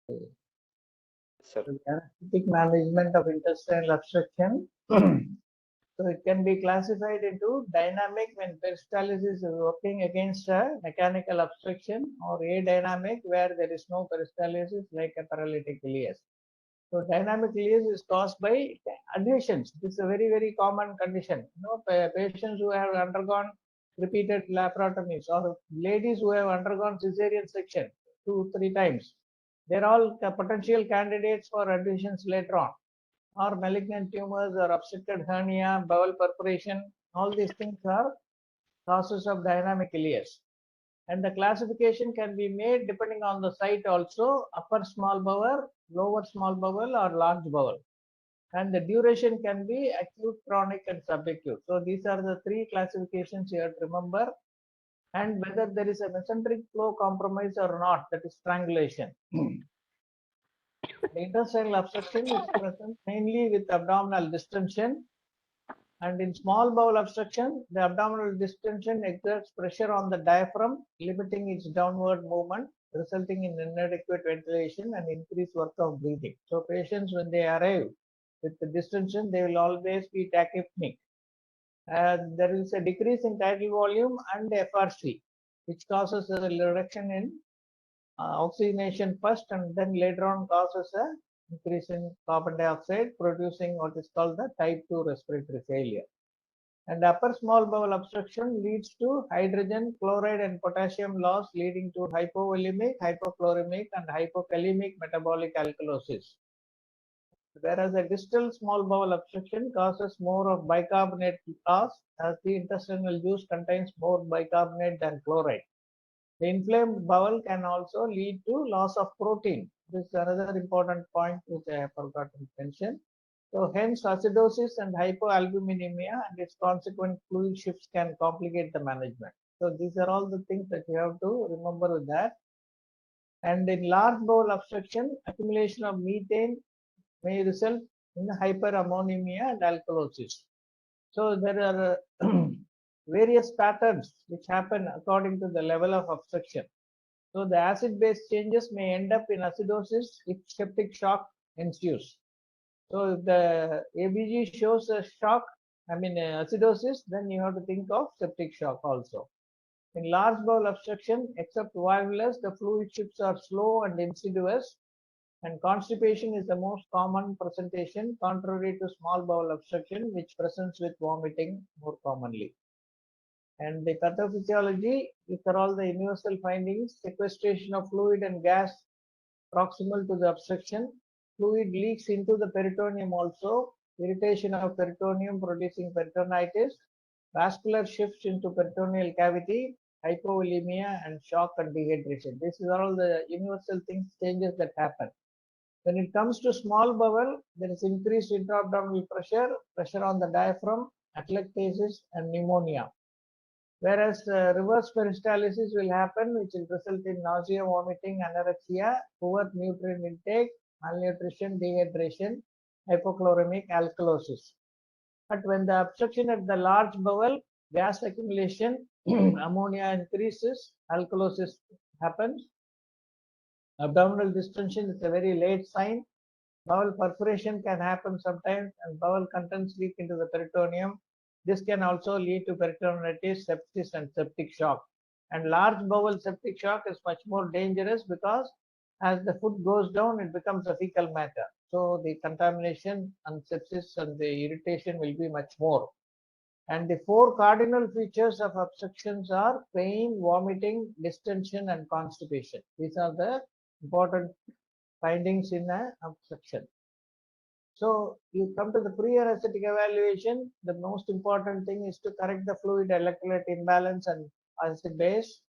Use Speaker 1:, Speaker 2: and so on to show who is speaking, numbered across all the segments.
Speaker 1: Sir.
Speaker 2: The anesthetic management of intestinal obstruction. So it can be classified into dynamic when peristalsis is working against a mechanical obstruction, or adynamic where there is no peristalsis like a paralytic ileus. So dynamic ileus is caused by adhesions. This is a very common condition. Patients who have undergone repeated laparotomies, or ladies who have undergone cesarean section 2-3 times, they're all potential candidates for adhesions later on, or malignant tumors or obstructed hernia, bowel perforation. All these things are causes of dynamic ileus. And the classification can be made depending on the site also: upper small bowel, lower small bowel, or large bowel. And the duration can be acute, chronic, and subacute. So these are the three classifications you have to remember. And whether there is a mesenteric flow compromise or not, that is strangulation. The intestinal obstruction is present mainly with abdominal distension, and in small bowel obstruction, the abdominal distension exerts pressure on the diaphragm, limiting its downward movement, resulting in inadequate ventilation and increased work of breathing. So patients, when they arrive with the distension, they will always be tachypneic. There is a decrease in tidal volume and FRC, which causes a reduction in oxygenation first, and then later on causes a increase in carbon dioxide, producing what is called the type 2 respiratory failure. And upper small bowel obstruction leads to hydrogen, chloride, and potassium loss, leading to hypovolemic, hypochloremic, and hypokalemic metabolic alkalosis. Whereas a distal small bowel obstruction causes more of bicarbonate loss, as the intestinal juice contains more bicarbonate than chloride. The inflamed bowel can also lead to loss of protein. This is another important point which I have forgotten to mention. So hence acidosis and hypoalbuminemia and its consequent fluid shifts can complicate the management. So these are all the things that you have to remember with that. And in large bowel obstruction, accumulation of methane may result in hyperammonemia and alkalosis. So there are various patterns which happen according to the level of obstruction. So the acid-base changes may end up in acidosis if septic shock ensues. So if the ABG shows a shock, acidosis, then you have to think of septic shock also. In large bowel obstruction, except volvulus, the fluid shifts are slow and insidious, and constipation is the most common presentation, contrary to small bowel obstruction, which presents with vomiting more commonly. And the pathophysiology, these are all the universal findings: sequestration of fluid and gas proximal to the obstruction, fluid leaks into the peritoneum also, irritation of peritoneum producing peritonitis, vascular shifts into peritoneal cavity, hypovolemia, and shock and dehydration. These are all the universal things, changes that happen. When it comes to small bowel, there is increased intra-abdominal pressure, pressure on the diaphragm, atelectasis, and pneumonia. Whereas reverse peristalsis will happen, which will result in nausea, vomiting, anorexia, poor nutrient intake, malnutrition, dehydration, hypochloremic alkalosis. But when the obstruction at the large bowel, gas accumulation, ammonia increases, alkalosis happens. Abdominal distension is a very late sign. Bowel perforation can happen sometimes, and bowel contents leak into the peritoneum. This can also lead to peritonitis, sepsis, and septic shock. And large bowel septic shock is much more dangerous because as the food goes down, it becomes a fecal matter. So the contamination and sepsis and the irritation will be much more. And the four cardinal features of obstructions are pain, vomiting, distension, and constipation. These are the important findings in an obstruction. So you come to the pre-anesthetic evaluation. The most important thing is to correct the fluid electrolyte imbalance and acid base,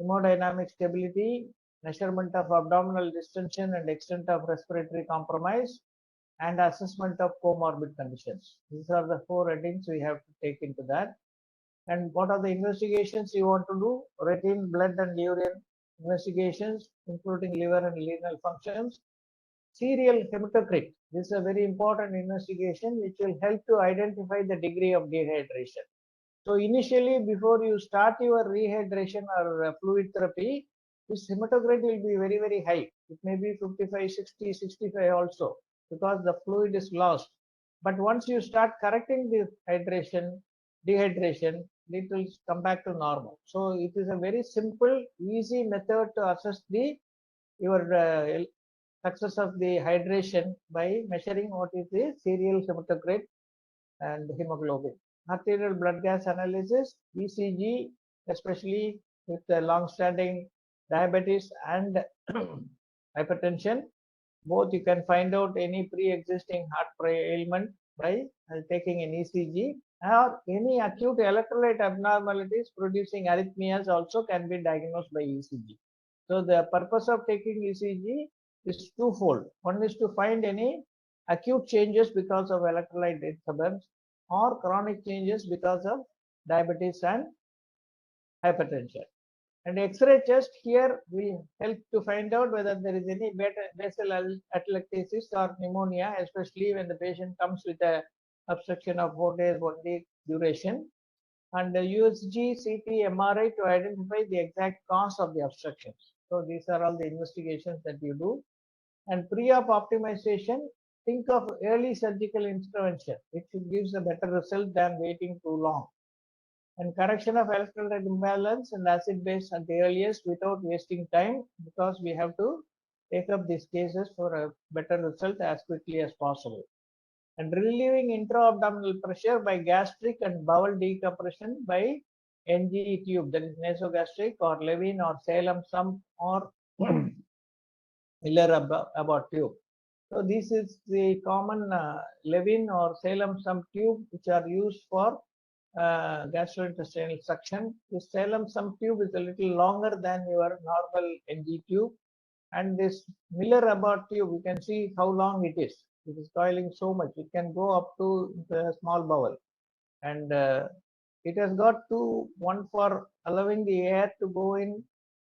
Speaker 2: hemodynamic stability, measurement of abdominal distension and extent of respiratory compromise, and assessment of comorbid conditions. These are the four headings we have to take into that. And what are the investigations you want to do? Routine blood and urine investigations, including liver and renal functions. Serial hematocrit. This is a very important investigation which will help to identify the degree of dehydration. So initially, before you start your rehydration or fluid therapy, this hematocrit will be very, very high. It may be 55, 60, 65 also, because the fluid is lost. But once you start correcting the dehydration, it will come back to normal. So it is a very simple, easy method to assess your success of the hydration by measuring what is the serial hematocrit and hemoglobin. Arterial blood gas analysis, ECG, especially with the long-standing diabetes and hypertension, both you can find out any pre-existing heart ailment by taking an ECG, or any acute electrolyte abnormalities producing arrhythmias also can be diagnosed by ECG. So the purpose of taking ECG is twofold. One is to find any acute changes because of electrolyte disturbance, or chronic changes because of diabetes and hypertension. And X-ray test here will help to find out whether there is any basal atelectasis or pneumonia, especially when the patient comes with a obstruction of 4 days, 1 week duration. And USG, CT, MRI to identify the exact cause of the obstructions. So these are all the investigations that you do. And pre-op optimization, think of early surgical intervention. It gives a better result than waiting too long. And correction of electrolyte imbalance and acid base at the earliest without wasting time, because we have to take up these cases for a better result as quickly as possible. And relieving intra-abdominal pressure by gastric and bowel decompression by NG tube, that is nasogastric or Levin or Salem sump or Miller-Abbott tube. So this is the common Levin or Salem sump tube which are used for gastrointestinal suction. The Salem sump tube is a little longer than your normal NG tube, and this Miller-Abbott tube, you can see how long it is. It is coiling so much. It can go up to the small bowel, and it has got one for allowing the air to go in,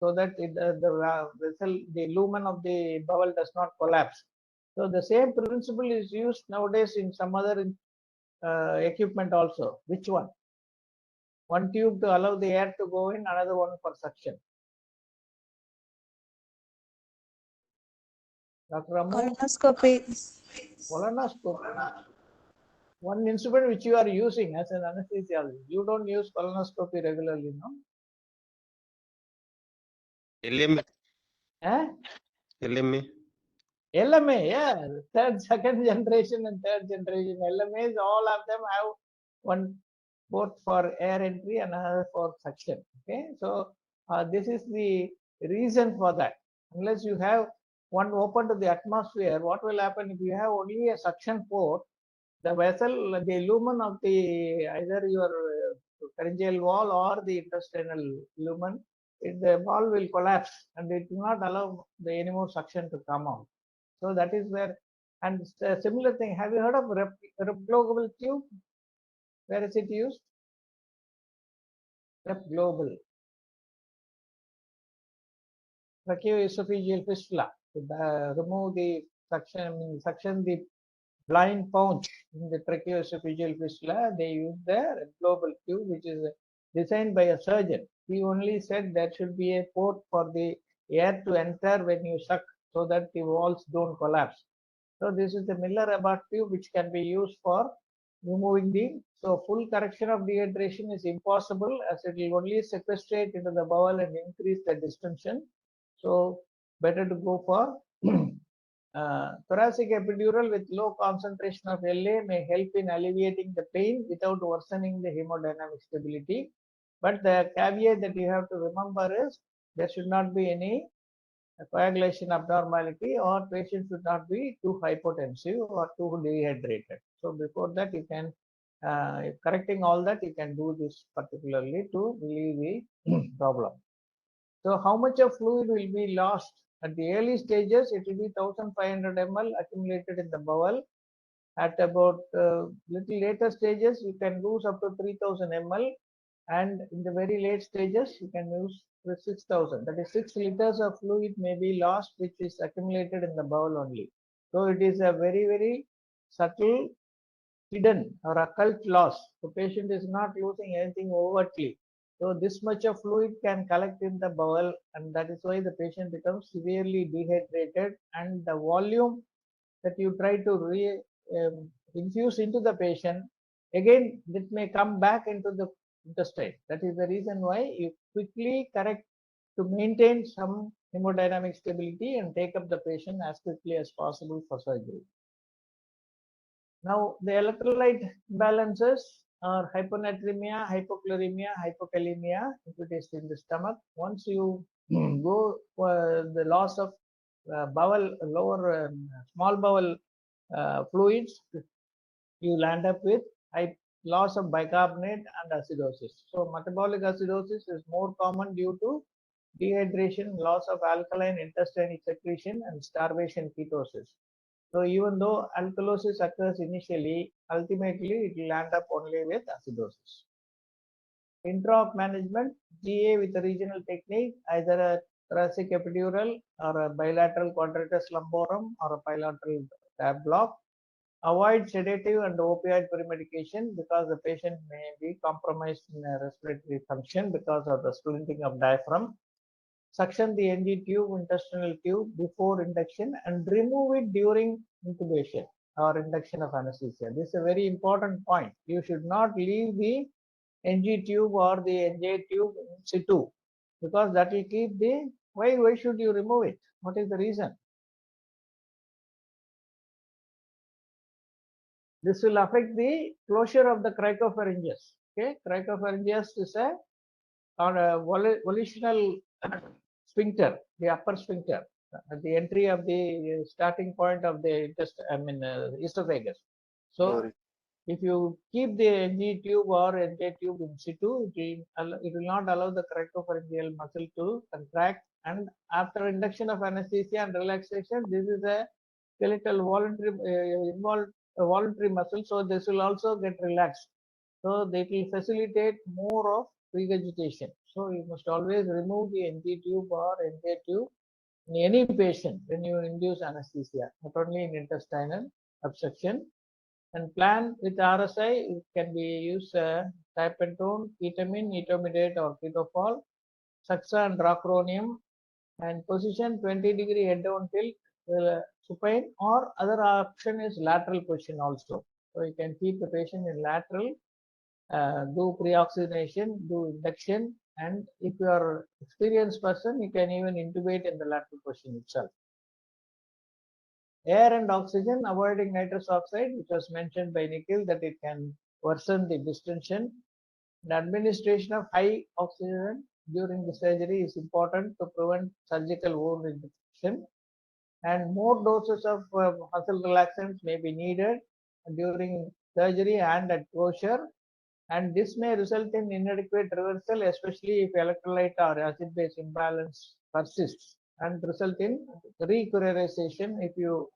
Speaker 2: so that the vessel, the lumen of the bowel does not collapse. So the same principle is used nowadays in some other equipment also. Which one? One tube to allow the air to go in, another one for suction. Dr. Amu?
Speaker 1: Colonoscopy.
Speaker 2: Colonoscopy. One instrument which you are using as an anesthesiologist. You don't use colonoscopy regularly, no?
Speaker 3: LMA.
Speaker 2: Eh?
Speaker 3: LMA.
Speaker 2: LMA, yeah. Second generation and third generation LMAs, all of them have one port for air entry and another for suction. Okay, so this is the reason for that. Unless you have one open to the atmosphere, what will happen if you have only a suction port? The vessel, the lumen of the either your pharyngeal wall or the intestinal lumen, the wall will collapse and it will not allow any more suction to come out. So that is where, and a similar thing. Have you heard of rep global tube? Where is it used? Rep global. Tracheoesophageal fistula. Remove the suction the blind pouch in the tracheoesophageal fistula. They use the global tube, which is designed by a surgeon. He only said there should be a port for the air to enter when you suck, so that the walls don't collapse. So this is the Miller-Abbott tube, which can be used for removing so full correction of dehydration is impossible, as it will only sequestrate into the bowel and increase the distension. So better to go for thoracic epidural with low concentration of LA may help in alleviating the pain without worsening the hemodynamic stability. But the caveat that you have to remember is there should not be any coagulation abnormality, or patient should not be too hypotensive or too dehydrated. So before that, you can correcting all that, you can do this particularly to relieve the problem. So how much of fluid will be lost? At the early stages, it will be 1500 ml accumulated in the bowel. At about little later stages, you can lose up to 3000 ml, and in the very late stages, you can use 6000. That is 6 liters of fluid may be lost, which is accumulated in the bowel only. So it is a very, very subtle, hidden or occult loss. The patient is not losing anything overtly. So this much of fluid can collect in the bowel, and that is why the patient becomes severely dehydrated, and the volume that you try to infuse into the patient, again it may come back into the intestine. That is the reason why you quickly correct to maintain some hemodynamic stability and take up the patient as quickly as possible for surgery. Now, the electrolyte balances are hyponatremia, hypochloremia, hypokalemia, if it is in the stomach. Once you go for the loss of bowel, lower small bowel fluids, you land up with loss of bicarbonate and acidosis. So, metabolic acidosis is more common due to dehydration, loss of alkaline intestinal secretion, and starvation ketosis. So even though alkalosis occurs initially, ultimately it will end up only with acidosis. Intra-op management, GA with a regional technique, either a thoracic epidural or a bilateral quadratus lumborum or a bilateral tab block. Avoid sedative and opioid premedication because the patient may be compromised in respiratory function because of the splinting of diaphragm. Suction the NG tube, intestinal tube before induction and remove it during intubation or induction of anesthesia. This is a very important point. You should not leave the NG tube or the NJ tube in situ because that will keep the, why should you remove it? What is the reason? This will affect the closure of the cricopharyngeus. Okay, cricopharyngeus is a volitional sphincter, the upper sphincter, at the entry of the starting point of the esophagus. So, if you keep the NG tube or NJ tube in situ, it will not allow the cricopharyngeal muscle to contract. And after induction of anesthesia and relaxation, this is a skeletal voluntary muscle, so this will also get relaxed. So they will facilitate more of regurgitation. So you must always remove the NG tube or NJ tube in any patient when you induce anesthesia, not only in intestinal obstruction. And plan with RSI, it can be used tipentone, ketamine, etomidate or ketofol, Saxa and rocuronium, and position 20-degree head down tilt, supine, or other option is lateral position also. So you can keep the patient in lateral, do pre-oxygenation, do induction, and if you are experienced person, you can even intubate in the lateral position itself. Air and oxygen, avoiding nitrous oxide, which was mentioned by Nikhil that it can worsen the distension. The administration of high oxygen during the surgery is important to prevent surgical wound infection. And more doses of muscle relaxants may be needed during surgery and at closure. And this may result in inadequate reversal, especially if electrolyte or acid-base imbalance persists and result in recuriorization if you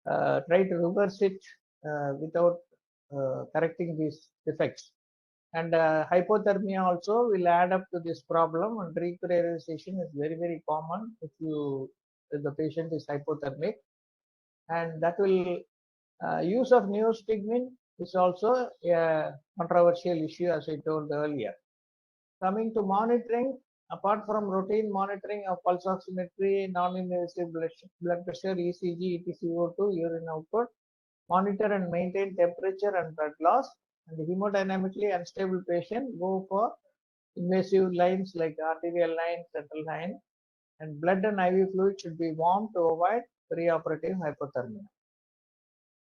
Speaker 2: try to reverse it without correcting these defects. And hypothermia also will add up to this problem, and recuriorization is very common if the patient is hypothermic, and that will use of neostigmine is also a controversial issue, as I told earlier. Coming to monitoring, apart from routine monitoring of pulse oximetry, non-invasive blood pressure, ECG, ETCO2, urine output, monitor and maintain temperature and blood loss. And the hemodynamically unstable patient, go for invasive lines like arterial line, central line, and blood and IV fluid should be warm to avoid preoperative hypothermia.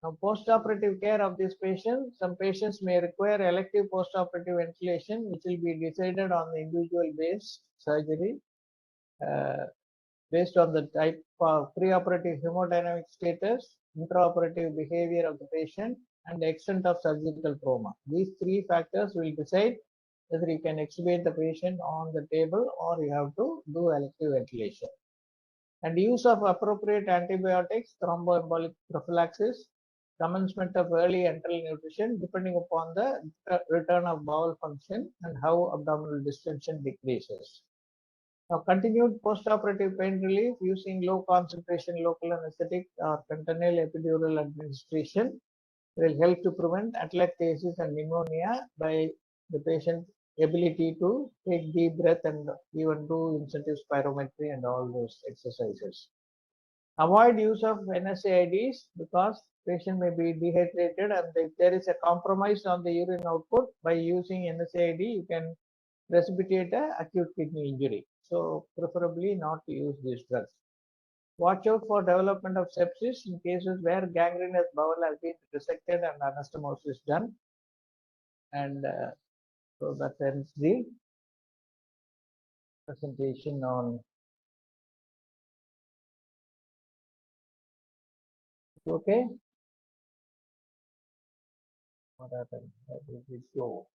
Speaker 2: Now, postoperative care of this patient, some patients may require elective postoperative ventilation, which will be decided on the individual based surgery based on the type of preoperative hemodynamic status, intraoperative behavior of the patient, and the extent of surgical trauma. These three factors will decide whether you can extubate the patient on the table or you have to do elective ventilation. And use of appropriate antibiotics, thromboembolic prophylaxis, commencement of early enteral nutrition depending upon the return of bowel function and how abdominal distension decreases. Now, continued postoperative pain relief using low concentration local anesthetic or fentanyl epidural administration will help to prevent atelectasis and pneumonia by the patient ability to take deep breath and even do incentive spirometry and all those exercises. Avoid use of NSAIDs because patient may be dehydrated, and if there is a compromise on the urine output by using NSAID, you can precipitate a acute kidney injury. So preferably not to use these drugs. Watch out for development of sepsis in cases where gangrenous bowel has been resected and anastomosis done. And so that ends the presentation on. Okay. What happened? How did it go?